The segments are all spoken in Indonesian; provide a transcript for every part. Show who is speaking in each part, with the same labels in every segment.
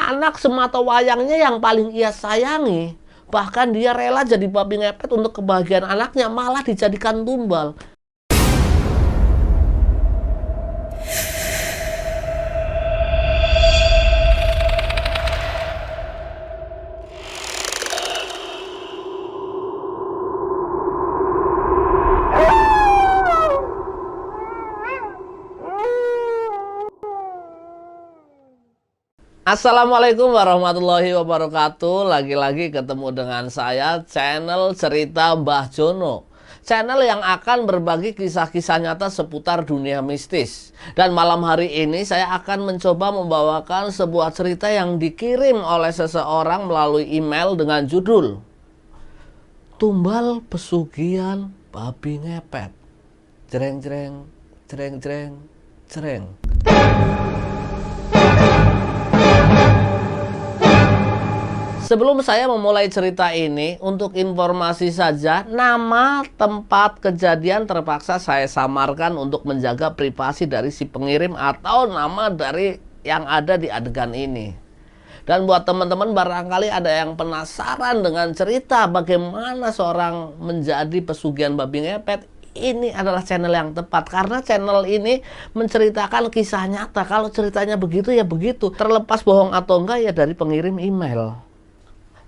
Speaker 1: Anak semata wayangnya yang paling ia sayangi. Bahkan dia rela jadi babi ngepet untuk kebahagiaan anaknya, malah dijadikan tumbal. Assalamualaikum warahmatullahi wabarakatuh. Lagi-lagi ketemu dengan saya, channel Cerita Mbah Jono. Channel yang akan berbagi kisah-kisah nyata seputar dunia mistis. Dan malam hari ini saya akan mencoba membawakan sebuah cerita yang dikirim oleh seseorang melalui email dengan judul Tumbal Pesugihan Babi Ngepet. Jreng jreng, jreng jreng, jreng. Sebelum saya memulai cerita ini, untuk informasi saja, nama tempat kejadian terpaksa saya samarkan untuk menjaga privasi dari si pengirim atau nama dari yang ada di adegan ini. Dan buat teman-teman barangkali ada yang penasaran dengan cerita bagaimana seorang menjadi pesugihan babi ngepet, ini adalah channel yang tepat karena channel ini menceritakan kisah nyata. Kalau ceritanya begitu ya begitu, terlepas bohong atau enggak ya dari pengirim email.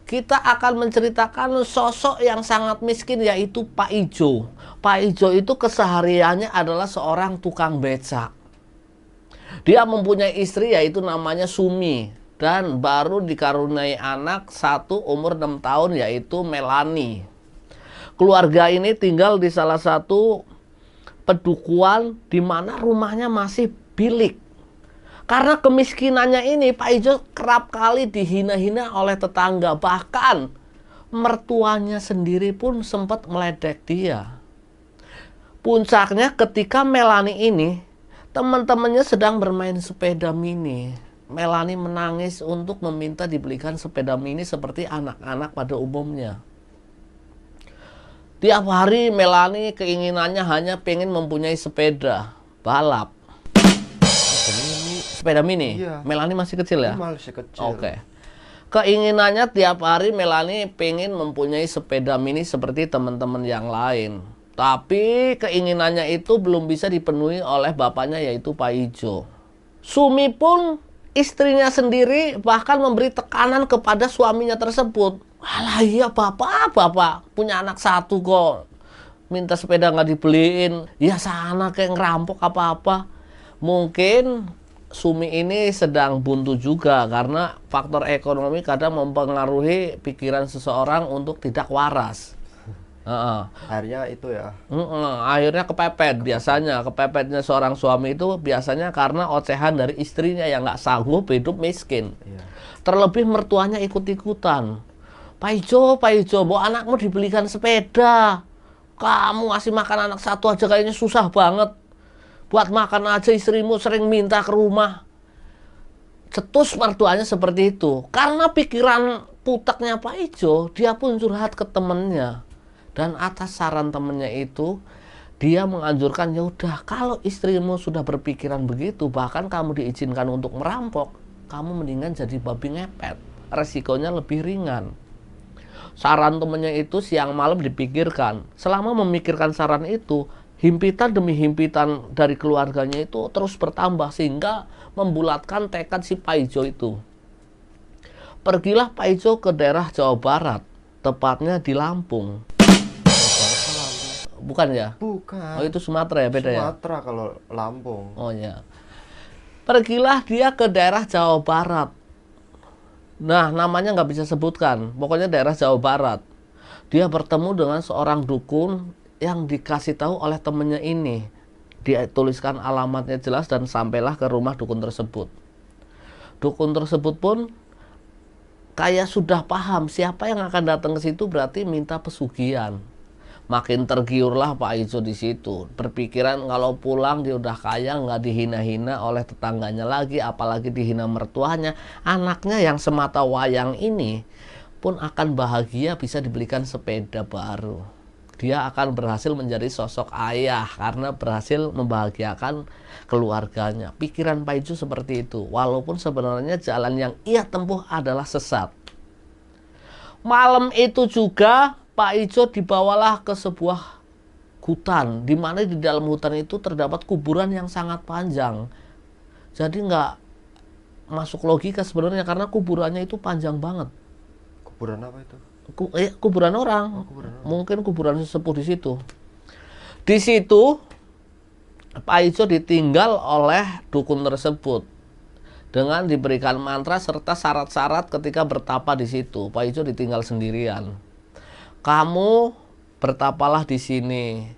Speaker 1: Kita akan menceritakan sosok yang sangat miskin, yaitu Pak Ijo. Pak Ijo itu kesehariannya adalah seorang tukang becak. Dia mempunyai istri yaitu namanya Sumi. Dan baru dikaruniai anak satu umur 6 tahun yaitu Melani. Keluarga ini tinggal di salah satu pedukuhan di mana rumahnya masih bilik. Karena kemiskinannya ini, Pak Ijo kerap kali dihina-hina oleh tetangga. Bahkan mertuanya sendiri pun sempat meledek dia. Puncaknya ketika Melani ini, teman-temannya sedang bermain sepeda mini. Melani menangis untuk meminta dibelikan sepeda mini seperti anak-anak pada umumnya. Tiap hari Melani keinginannya hanya pengen mempunyai sepeda balap. Sepeda mini? Iya. Melani masih kecil ya?
Speaker 2: Masih kecil.
Speaker 1: Oke. Keinginannya tiap hari Melani pengen mempunyai sepeda mini seperti teman-teman yang lain. Tapi keinginannya itu belum bisa dipenuhi oleh bapaknya yaitu Pak Ijo. Sumi pun istrinya sendiri bahkan memberi tekanan kepada suaminya tersebut. Alah iya bapak punya anak satu kok. Minta sepeda nggak dibeliin. Ya sana kayak ngerampok apa-apa. Mungkin Sumi ini sedang buntu juga karena faktor ekonomi kadang mempengaruhi pikiran seseorang untuk tidak waras.
Speaker 2: Akhirnya itu ya.
Speaker 1: Akhirnya kepepet. Biasanya kepepetnya seorang suami itu biasanya karena ocehan dari istrinya yang nggak sanggup hidup miskin. Iya. Terlebih mertuanya ikut-ikutan. Pak Ijo, bawa anakmu dibelikan sepeda. Kamu ngasih makan anak satu aja kayaknya susah banget. Buat makan aja istrimu sering minta ke rumah. Cetus mertuanya seperti itu. Karena pikiran putaknya Pak Ijo, dia pun curhat ke temennya. Dan atas saran temennya itu, dia menganjurkan, ya udah kalau istrimu sudah berpikiran begitu, bahkan kamu diizinkan untuk merampok, kamu mendingan jadi babi ngepet. Resikonya lebih ringan. Saran temennya itu siang malam dipikirkan. Selama memikirkan saran itu, himpitan demi himpitan dari keluarganya itu terus bertambah sehingga membulatkan tekad si Pak Ijo itu. Pergilah Pak Ijo ke daerah Jawa Barat, tepatnya di Lampung. Bukan ya?
Speaker 2: Bukan.
Speaker 1: Oh itu Sumatera ya, beda ya?
Speaker 2: Sumatera kalau Lampung.
Speaker 1: Oh ya. Pergilah dia ke daerah Jawa Barat. Nah namanya nggak bisa sebutkan, pokoknya daerah Jawa Barat. Dia bertemu dengan seorang dukun yang dikasih tahu oleh temennya ini. Dia tuliskan alamatnya jelas dan sampailah ke rumah dukun tersebut. Dukun tersebut pun kayak sudah paham siapa yang akan datang ke situ berarti minta pesugihan. Makin tergiurlah Pak Ijo di situ. Berpikiran kalau pulang dia udah kaya, nggak dihina-hina oleh tetangganya lagi, apalagi dihina mertuanya. Anaknya yang semata wayang ini pun akan bahagia bisa dibelikan sepeda baru. Dia akan berhasil menjadi sosok ayah karena berhasil membahagiakan keluarganya. Pikiran Pak Ijo seperti itu. Walaupun sebenarnya jalan yang ia tempuh adalah sesat. Malam itu juga Pak Ijo dibawalah ke sebuah hutan, di mana di dalam hutan itu terdapat kuburan yang sangat panjang. Jadi nggak masuk logika sebenarnya karena kuburannya itu panjang banget.
Speaker 2: Kuburan apa itu?
Speaker 1: Kuburan orang.
Speaker 2: Kuburan orang.
Speaker 1: Mungkin kuburan sesepuh di situ. Di situ Pak Ijo ditinggal oleh dukun tersebut dengan diberikan mantra serta syarat-syarat ketika bertapa di situ. Pak Ijo ditinggal sendirian. Kamu bertapalah di sini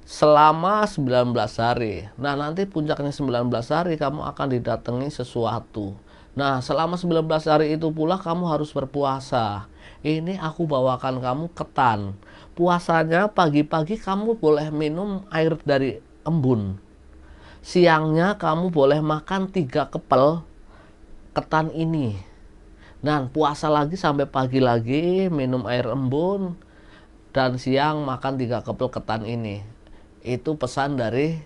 Speaker 1: selama 19 hari. Nah, nanti puncaknya 19 hari kamu akan didatangi sesuatu. Nah, selama 19 hari itu pula kamu harus berpuasa. Ini aku bawakan kamu ketan. Puasanya pagi-pagi kamu boleh minum air dari embun. Siangnya kamu boleh makan 3 kepel ketan ini. Dan puasa lagi sampai pagi lagi minum air embun. Dan siang makan 3 kepel ketan ini. Itu pesan dari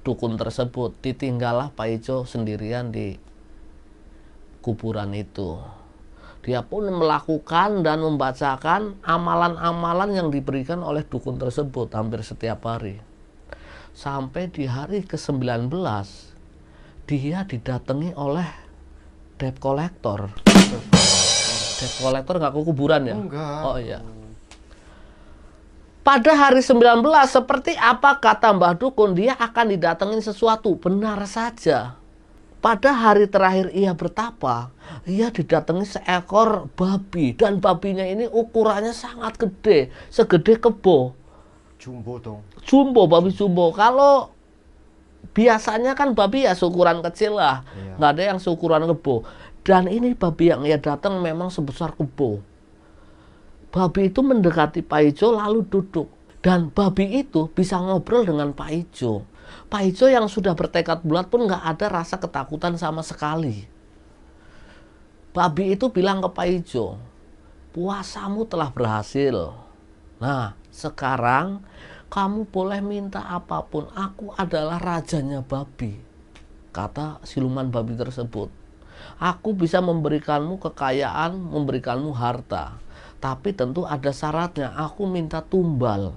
Speaker 1: dukun tersebut. Ditinggallah Pak Ijo sendirian di kuburan itu. Dia pun melakukan dan membacakan amalan-amalan yang diberikan oleh dukun tersebut hampir setiap hari. Sampai di hari ke-19 dia didatangi oleh debt collector. Debt collector nggak ke kuburan ya?
Speaker 2: Enggak.
Speaker 1: Oh iya. Pada hari 19 seperti apa kata Mbah Dukun, dia akan didatengin sesuatu. Benar saja. Pada hari terakhir ia bertapa, ia didatangi seekor babi. Dan babinya ini ukurannya sangat gede, segede kebo.
Speaker 2: Jumbo dong.
Speaker 1: Jumbo, babi jumbo. Kalau biasanya kan babi ya seukuran kecil lah,
Speaker 2: Iya.
Speaker 1: nggak ada yang seukuran kebo. Dan ini babi yang ia datang memang sebesar kebo. Babi itu mendekati Pak Ijo lalu duduk. Dan babi itu bisa ngobrol dengan Pak Ijo. Pak Ijo yang sudah bertekad bulat pun nggak ada rasa ketakutan sama sekali. Babi itu bilang ke Pak Ijo, puasamu telah berhasil. Nah, sekarang kamu boleh minta apapun. Aku adalah rajanya babi. Kata siluman babi tersebut. Aku bisa memberikanmu kekayaan, memberikanmu harta. Tapi tentu ada syaratnya. Aku minta tumbal.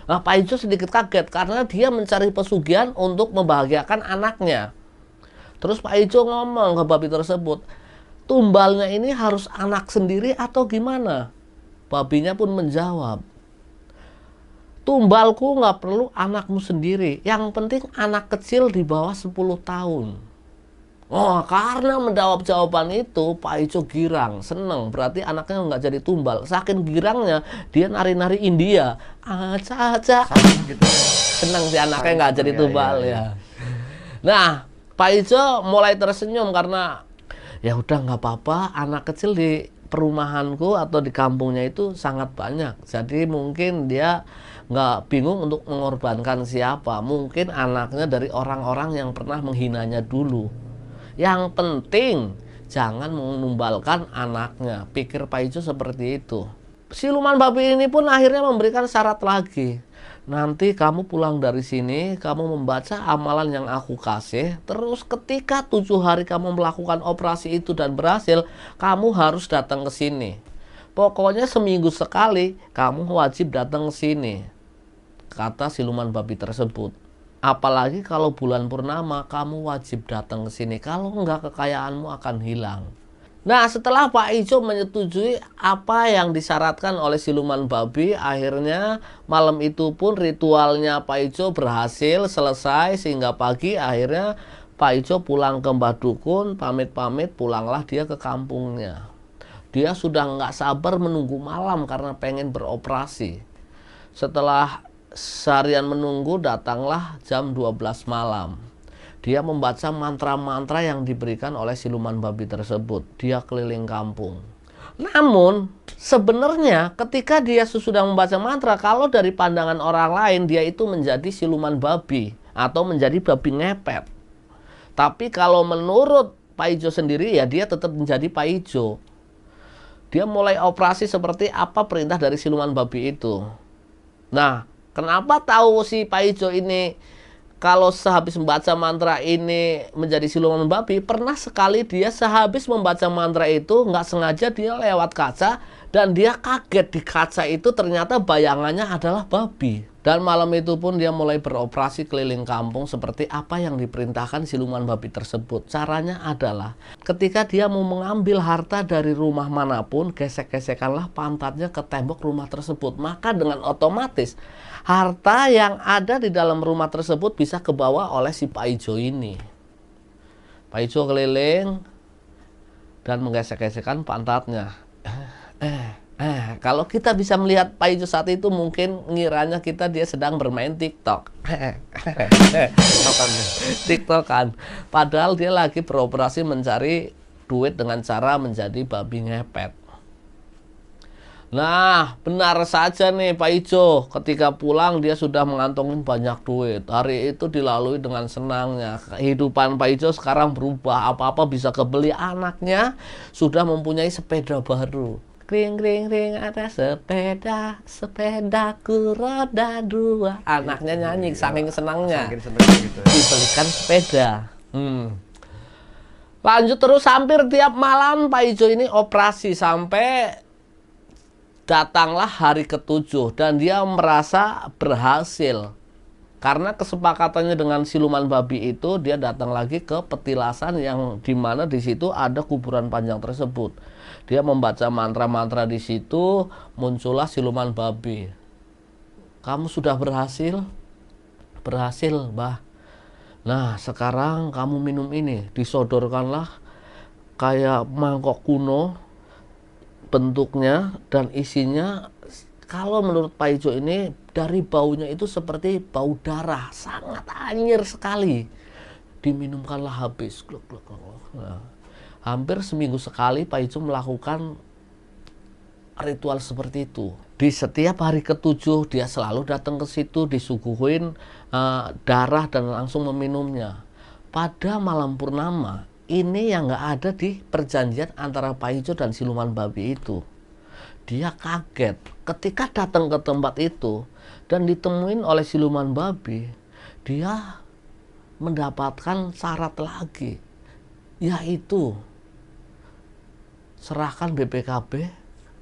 Speaker 1: Nah, Pak Ijo sedikit kaget karena dia mencari pesugihan untuk membahagiakan anaknya. Terus Pak Ijo ngomong ke babi tersebut, tumbalnya ini harus anak sendiri atau gimana? Babinya pun menjawab, tumbalku nggak perlu anakmu sendiri. Yang penting anak kecil di bawah 10 tahun. Oh, karena menjawab jawaban itu, Pak Ijo girang, seneng. Berarti anaknya nggak jadi tumbal. Saking girangnya, dia nari-nari India. Aca-aca.
Speaker 2: Gitu ya.
Speaker 1: Seneng si anaknya nggak jadi tumbal ya. Nah, Pak Ijo mulai tersenyum karena ya udah nggak apa-apa. Anak kecil di perumahanku atau di kampungnya itu sangat banyak. Jadi mungkin dia nggak bingung untuk mengorbankan siapa. Mungkin anaknya dari orang-orang yang pernah menghinanya dulu. Yang penting jangan menumbalkan anaknya. Pikir Pak Ijo seperti itu. Siluman babi ini pun akhirnya memberikan syarat lagi. Nanti kamu pulang dari sini, kamu membaca amalan yang aku kasih. Terus ketika 7 hari kamu melakukan operasi itu dan berhasil, kamu harus datang ke sini. Pokoknya seminggu sekali kamu wajib datang ke sini. Kata siluman babi tersebut. Apalagi kalau bulan purnama kamu wajib datang ke sini. Kalau enggak kekayaanmu akan hilang. Nah, setelah Pak Ijo menyetujui apa yang disyaratkan oleh siluman babi, akhirnya malam itu pun ritualnya Pak Ijo berhasil selesai sehingga pagi akhirnya Pak Ijo pulang ke Mbah Dukun, pamit-pamit pulanglah dia ke kampungnya. Dia sudah nggak sabar menunggu malam karena pengen beroperasi. Setelah seharian menunggu, datanglah jam 12 malam. Dia membaca mantra-mantra yang diberikan oleh siluman babi tersebut. Dia keliling kampung. Namun, sebenarnya ketika dia sudah membaca mantra, kalau dari pandangan orang lain, dia itu menjadi siluman babi atau menjadi babi ngepet. Tapi kalau menurut Pak Ijo sendiri, ya dia tetap menjadi Pak Ijo. Dia mulai operasi seperti apa perintah dari siluman babi itu. Nah, kenapa tahu si Pak Ijo ini kalau sehabis membaca mantra ini menjadi siluman babi? Pernah sekali dia sehabis membaca mantra itu nggak sengaja dia lewat kaca dan dia kaget di kaca itu ternyata bayangannya adalah babi. Dan malam itu pun dia mulai beroperasi keliling kampung seperti apa yang diperintahkan siluman babi tersebut. Caranya adalah ketika dia mau mengambil harta dari rumah manapun, gesek-gesekanlah pantatnya ke tembok rumah tersebut. Maka dengan otomatis harta yang ada di dalam rumah tersebut bisa kebawa oleh si Pak Ijo ini. Pak Ijo keliling dan menggesek-gesekkan pantatnya. Kalau kita bisa melihat Pak Ijo saat itu mungkin ngiranya dia sedang bermain TikTok. TikTokan. Padahal dia lagi beroperasi mencari duit dengan cara menjadi babi ngepet. Nah, benar saja nih Pak Ijo. Ketika pulang dia sudah mengantongin banyak duit. Hari itu dilalui dengan senangnya. Kehidupan Pak Ijo sekarang berubah. Apa-apa bisa kebeli. Anaknya sudah mempunyai sepeda baru. Kring kring kring ada sepeda, sepedaku roda dua. Anaknya nyanyi saking senangnya.
Speaker 2: Saking senengnya gitu ya.
Speaker 1: Dibelikan sepeda. Lanjut terus hampir tiap malam Pak Ijo ini operasi sampai datanglah hari ke-7 dan dia merasa berhasil. Karena kesepakatannya dengan siluman babi itu, dia datang lagi ke petilasan yang dimana di situ ada kuburan panjang tersebut. Dia membaca mantra-mantra di situ, muncullah siluman babi. Kamu sudah berhasil? Berhasil, Mbah. Nah, sekarang kamu minum ini. Disodorkanlah kayak mangkok kuno bentuknya dan isinya. Kalau menurut Pak Ijo ini dari baunya itu seperti bau darah, sangat anyir sekali. Diminumkanlah habis. Nah, hampir seminggu sekali Pak Ijo melakukan ritual seperti itu. Di setiap hari ke-7 dia selalu datang ke situ disuguhin darah dan langsung meminumnya. Pada malam purnama ini yang nggak ada di perjanjian antara Pak Ijo dan siluman babi itu. Dia kaget ketika datang ke tempat itu dan ditemuin oleh siluman babi. Dia mendapatkan syarat lagi, yaitu serahkan BPKB,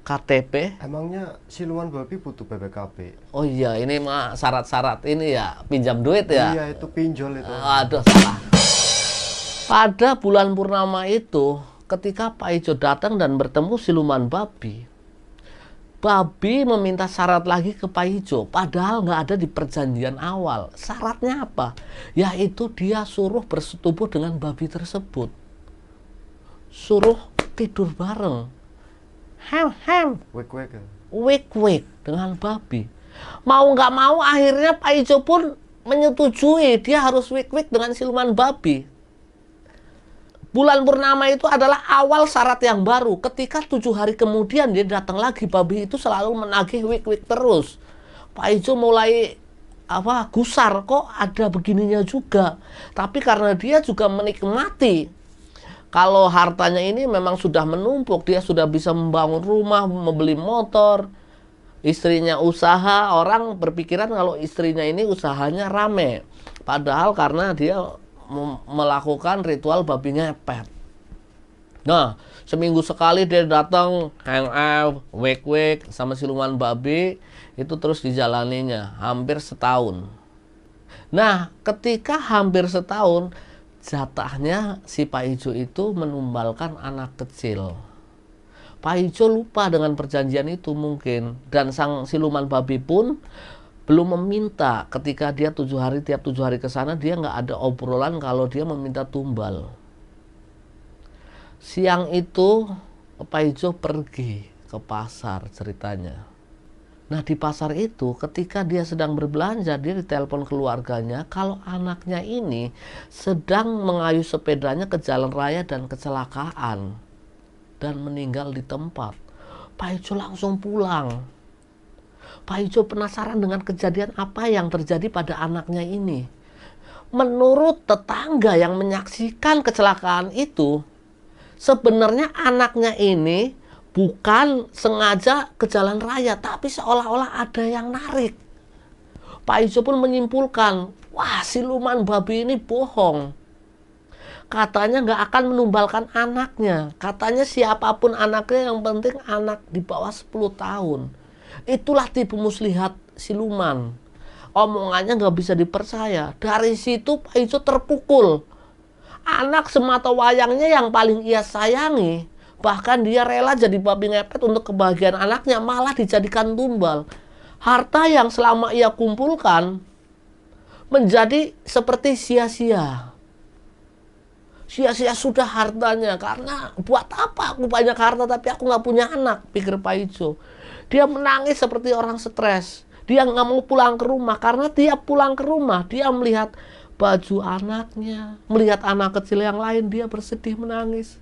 Speaker 1: KTP.
Speaker 2: Emangnya siluman babi butuh BPKB?
Speaker 1: Oh iya, ini mah syarat-syarat ini ya, pinjam duit ya.
Speaker 2: Iya, itu pinjol itu.
Speaker 1: Aduh, salah. Pada bulan purnama itu, ketika Pak Ijo datang dan bertemu siluman babi, babi meminta syarat lagi ke Pak Ijo, padahal nggak ada di perjanjian awal. Syaratnya apa? Yaitu dia suruh bersetubuh dengan babi tersebut. Suruh tidur bareng. Hem. Wik dengan babi. Mau nggak mau akhirnya Pak Ijo pun menyetujui dia harus wik dengan siluman babi. Bulan purnama itu adalah awal syarat yang baru. Ketika 7 hari kemudian dia datang lagi, babi itu selalu menagih wik terus. Pak Ijo mulai gusar, kok ada begininya juga. Tapi karena dia juga menikmati kalau hartanya ini memang sudah menumpuk, dia sudah bisa membangun rumah, membeli motor, istrinya usaha, orang berpikiran kalau istrinya ini usahanya rame. Padahal karena dia melakukan ritual babi ngepet. Nah, seminggu sekali dia datang hang out, wake sama siluman babi, itu terus dijalaninya hampir setahun. Nah, ketika hampir setahun, jatahnya si Pak Ijo itu menumbalkan anak kecil. Pak Ijo lupa dengan perjanjian itu mungkin, dan sang siluman babi pun belum meminta. Ketika dia tiap 7 hari ke sana, dia nggak ada obrolan kalau dia meminta tumbal. Siang itu Pak Ijo pergi ke pasar ceritanya. Nah, di pasar itu ketika dia sedang berbelanja, dia ditelepon keluarganya kalau anaknya ini sedang mengayuh sepedanya ke jalan raya dan kecelakaan dan meninggal di tempat. Pak Ijo langsung pulang. Pak Ijo penasaran dengan kejadian apa yang terjadi pada anaknya ini. Menurut tetangga yang menyaksikan kecelakaan itu, sebenarnya anaknya ini bukan sengaja ke jalan raya, tapi seolah-olah ada yang narik. Pak Ijo pun menyimpulkan, wah siluman babi ini bohong. Katanya nggak akan menumbalkan anaknya. Katanya siapapun anaknya, yang penting anak di bawah 10 tahun. Itulah tipu muslihat siluman. Omongannya nggak bisa dipercaya. Dari situ Pak Ijo terpukul. Anak semata wayangnya yang paling ia sayangi, bahkan dia rela jadi babi ngepet untuk kebahagiaan anaknya, malah dijadikan tumbal. Harta yang selama ia kumpulkan menjadi seperti sia-sia. Sia-sia sudah hartanya, karena buat apa aku banyak harta tapi aku nggak punya anak, pikir Pak Ijo. Dia menangis seperti orang stres. Dia nggak mau pulang ke rumah, karena dia pulang ke rumah dia melihat baju anaknya, melihat anak kecil yang lain, dia bersedih menangis.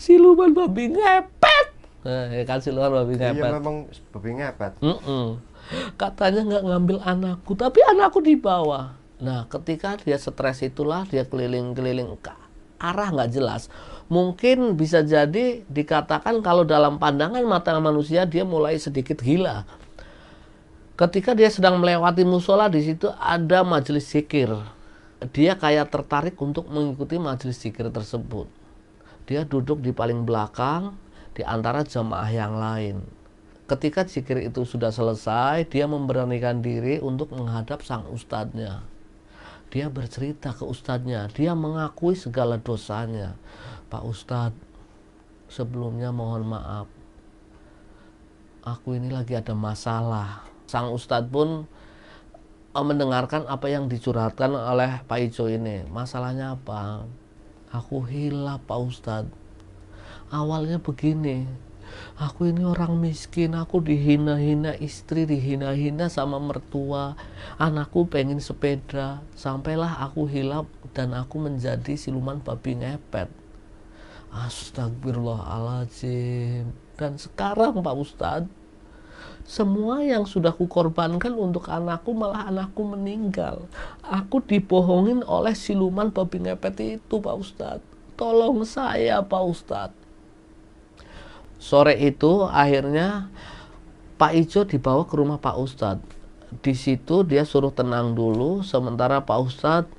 Speaker 1: Siluman babi ngepet. Nah, ya kan siluman babi ngepet.
Speaker 2: Iya memang babi ngepet.
Speaker 1: Katanya nggak ngambil anakku, tapi anakku dibawa. Nah, ketika dia stres itulah dia keliling-keliling ke arah nggak jelas. Mungkin bisa jadi dikatakan kalau dalam pandangan mata manusia dia mulai sedikit gila. Ketika dia sedang melewati musola, di situ ada majelis zikir. Dia kayak tertarik untuk mengikuti majelis zikir tersebut. Dia duduk di paling belakang di antara jamaah yang lain. Ketika zikir itu sudah selesai, dia memberanikan diri untuk menghadap sang ustadznya. Dia bercerita ke ustadznya, dia mengakui segala dosanya. Pak Ustadz, sebelumnya mohon maaf, aku ini lagi ada masalah. Sang ustadz pun mendengarkan apa yang dicurhatkan oleh Pak Ijo ini. Masalahnya apa? Aku hilaf Pak Ustadz. Awalnya begini, aku ini orang miskin, aku dihina-hina istri, dihina-hina sama mertua. Anakku pengen sepeda, sampailah aku hilaf dan aku menjadi siluman babi ngepet. Astagfirullahaladzim. Dan sekarang Pak Ustadz, semua yang sudah kukorbankan untuk anakku, malah anakku meninggal. Aku dibohongin oleh siluman babi ngepet itu Pak Ustadz. Tolong saya Pak Ustadz. Sore itu akhirnya Pak Ijo dibawa ke rumah Pak Ustadz. Di situ dia suruh tenang dulu, sementara Pak Ustadz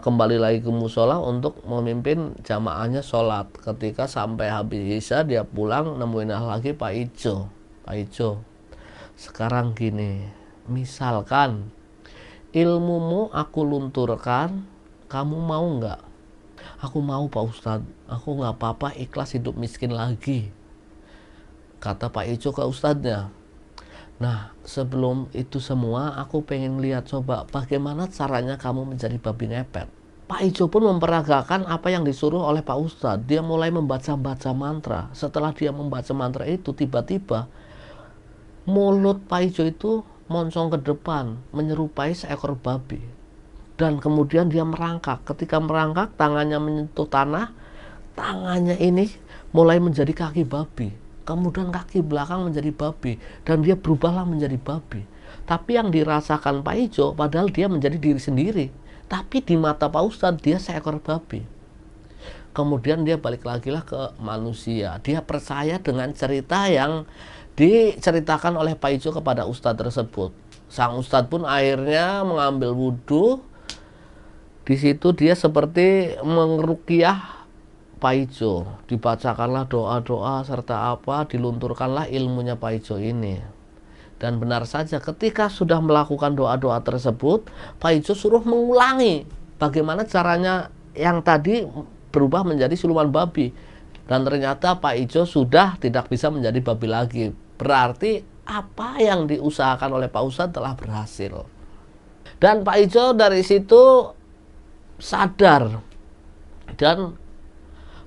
Speaker 1: kembali lagi ke musola untuk memimpin jamaahnya sholat. Ketika sampai habis isya dia pulang, nemuin lagi Pak Ijo. Pak Ijo, sekarang gini, misalkan ilmumu aku lunturkan, kamu mau nggak? Aku mau Pak Ustadz, aku nggak apa-apa, ikhlas hidup miskin lagi, kata Pak Ijo ke ustadznya. Nah, sebelum itu semua aku pengen lihat coba bagaimana caranya kamu menjadi babi ngepet. Pak Ijo pun memperagakan apa yang disuruh oleh Pak Ustadz. Dia mulai membaca-baca mantra. Setelah dia membaca mantra itu, tiba-tiba mulut Pak Ijo itu moncong ke depan, menyerupai seekor babi. Dan kemudian dia merangkak. Ketika merangkak, tangannya menyentuh tanah. Tangannya ini mulai menjadi kaki babi. Kemudian kaki belakang menjadi babi. Dan dia berubahlah menjadi babi. Tapi yang dirasakan Pak Ijo, padahal dia menjadi diri sendiri. Tapi di mata Pak Ustadz, dia seekor babi. Kemudian dia balik lagi lah ke manusia. Dia percaya dengan cerita yang diceritakan oleh Pak Ijo kepada Ustadz tersebut. Sang Ustadz pun akhirnya mengambil wudhu. Di situ dia seperti mengeruqyah Pak Ijo. Dibacakanlah doa-doa serta apa, dilunturkanlah ilmunya Pak Ijo ini. Dan benar saja ketika sudah melakukan doa-doa tersebut, Pak Ijo suruh mengulangi bagaimana caranya yang tadi berubah menjadi siluman babi. Dan ternyata Pak Ijo sudah tidak bisa menjadi babi lagi. Berarti apa yang diusahakan oleh Pak Ustadz telah berhasil. Dan Pak Ijo dari situ sadar dan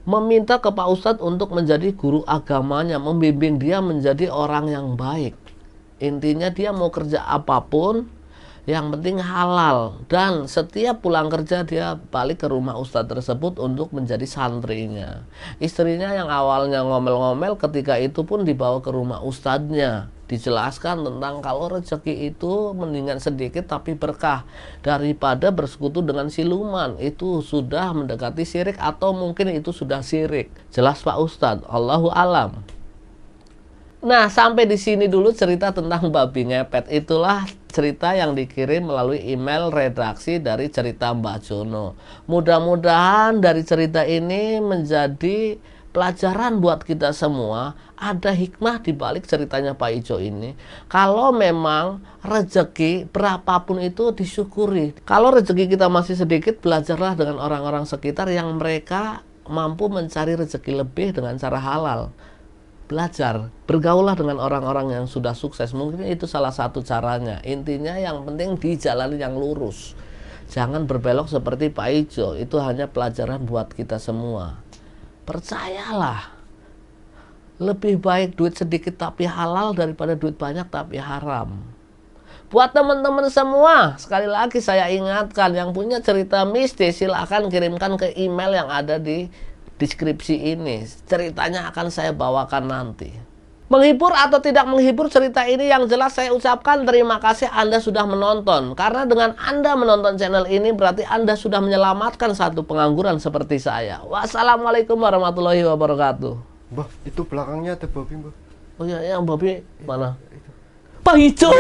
Speaker 1: meminta ke Pak Ustadz untuk menjadi guru agamanya, membimbing dia menjadi orang yang baik. Intinya dia mau kerja apapun, yang penting halal. Dan setiap pulang kerja dia balik ke rumah Ustadz tersebut untuk menjadi santrinya. Istrinya yang awalnya ngomel-ngomel ketika itu pun dibawa ke rumah Ustadznya. Dijelaskan tentang kalau rezeki itu mendingan sedikit tapi berkah daripada bersekutu dengan siluman. Itu sudah mendekati syirik atau mungkin itu sudah syirik. Jelas Pak Ustadz, Allahu alam. Nah, sampai di sini dulu cerita tentang babi ngepet. Itulah cerita yang dikirim melalui email redaksi dari cerita Mbak Jono. Mudah-mudahan dari cerita ini menjadi pelajaran buat kita semua. Ada hikmah di balik ceritanya Pak Ijo ini. Kalau memang rezeki berapapun itu disyukuri. Kalau rezeki kita masih sedikit, belajarlah dengan orang-orang sekitar yang mereka mampu mencari rezeki lebih dengan cara halal. Belajar, bergaullah dengan orang-orang yang sudah sukses. Mungkin itu salah satu caranya. Intinya yang penting di jalan yang lurus. Jangan berbelok seperti Pak Ijo. Itu hanya pelajaran buat kita semua. Percayalah, lebih baik duit sedikit tapi halal daripada duit banyak tapi haram. Buat teman-teman semua, sekali lagi saya ingatkan, yang punya cerita mistis silahkan kirimkan ke email yang ada di deskripsi ini. Ceritanya akan saya bawakan nanti. Menghibur atau tidak menghibur cerita ini, yang jelas saya ucapkan terima kasih Anda sudah menonton. Karena dengan Anda menonton channel ini berarti Anda sudah menyelamatkan satu pengangguran seperti saya. Wassalamualaikum warahmatullahi wabarakatuh.
Speaker 2: Mbah, itu belakangnya ada babi, Mbah.
Speaker 1: Oh iya, yang babi mana?
Speaker 2: Itu.
Speaker 1: Pak Ijo.